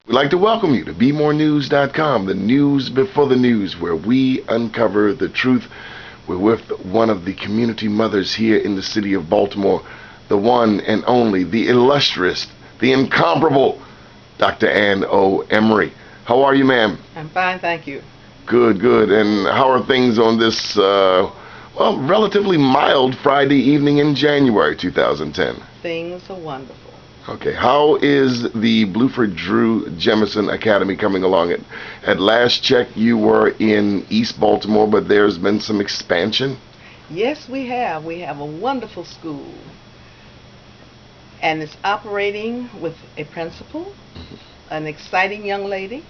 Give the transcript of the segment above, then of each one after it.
We'd like to welcome you to BeMoreNews.com, the news before the news, where we uncover the truth. We're with one of the community mothers here in the city of Baltimore, the one and only, the illustrious, the incomparable Dr. Ann O. Emery. How are you, ma'am? I'm fine, thank you. Good, good. And how are things on this, relatively mild Friday evening in January 2010? Things are wonderful. Okay, how is the Bluford Drew Jemison Academy coming along? At last check, you were in East Baltimore, but there's been some expansion? Yes, we have. We have a wonderful school. And it's operating with a principal, an exciting young lady,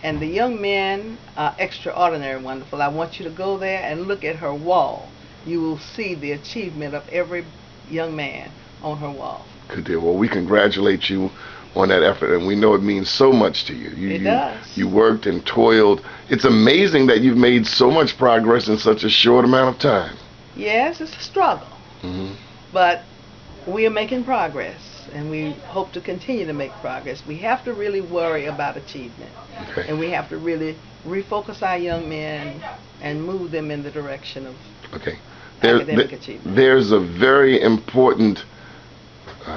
and the young men are extraordinary wonderful. I want you to go there and look at her wall. You will see the achievement of every young man on her wall. Good deal. Well, we congratulate you on that effort, and we know it means so much to you. It does. You worked and toiled. It's amazing that you've made so much progress in such a short amount of time. Yes, it's a struggle, but we are making progress, and we hope to continue to make progress. We have to really worry about achievement, and we have to really refocus our young men and move them in the direction of academic achievement. There's a very important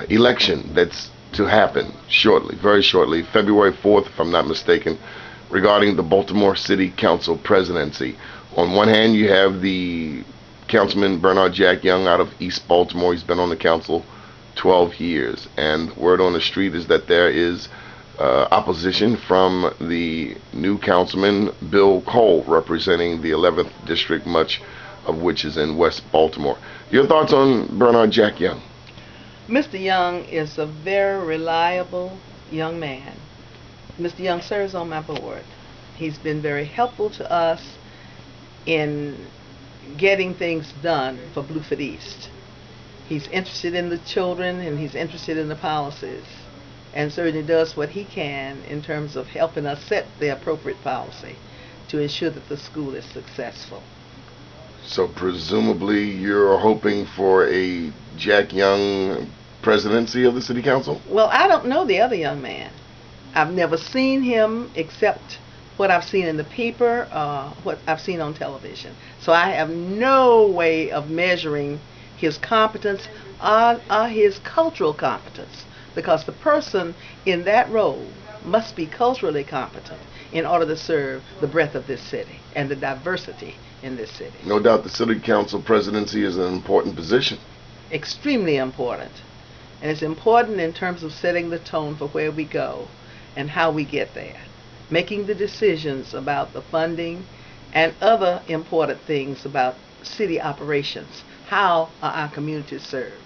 election that's to happen shortly, very shortly, February 4th, if I'm not mistaken, regarding the Baltimore City Council presidency. On one hand, you have the Councilman Bernard Jack Young out of East Baltimore. He's been on the council 12 years, and word on the street is that there is opposition from the new councilman, Bill Cole, representing the 11th district, much of which is in West Baltimore. Your thoughts on Bernard Jack Young? Mr. Young is a very reliable young man. Mr. Young serves on my board. He's been very helpful to us in getting things done for Bluford East. He's interested in the children, and he's interested in the policies, and certainly does what he can in terms of helping us set the appropriate policy to ensure that the school is successful. So presumably you're hoping for a Jack Young presidency of the city council? Well, I don't know the other young man. I've never seen him except what I've seen in the paper, what I've seen on television. So I have no way of measuring his competence or his cultural competence, because the person in that role must be culturally competent in order to serve the breadth of this city and the diversity in this city. No doubt the city council presidency is an important position. Extremely important. And it's important in terms of setting the tone for where we go and how we get there. Making the decisions about the funding and other important things about city operations. How are our communities served?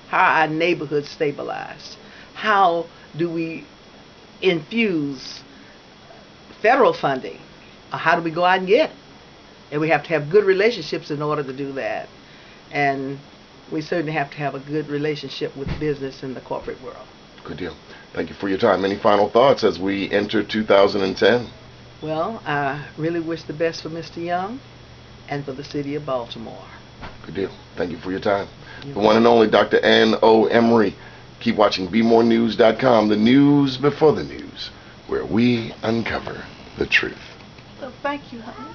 How are our neighborhoods stabilized? How do we infuse federal funding? Or how do we go out and get it? And we have to have good relationships in order to do that. And we certainly have to have a good relationship with business in the corporate world. Good deal. Thank you for your time. Any final thoughts as we enter 2010? Well, I really wish the best for Mr. Young and for the city of Baltimore. Good deal. Thank you for your time. The one and only Dr. Ann O. Emery. Keep watching BeMoreNews.com, the news before the news, where we uncover the truth. Well, thank you, honey.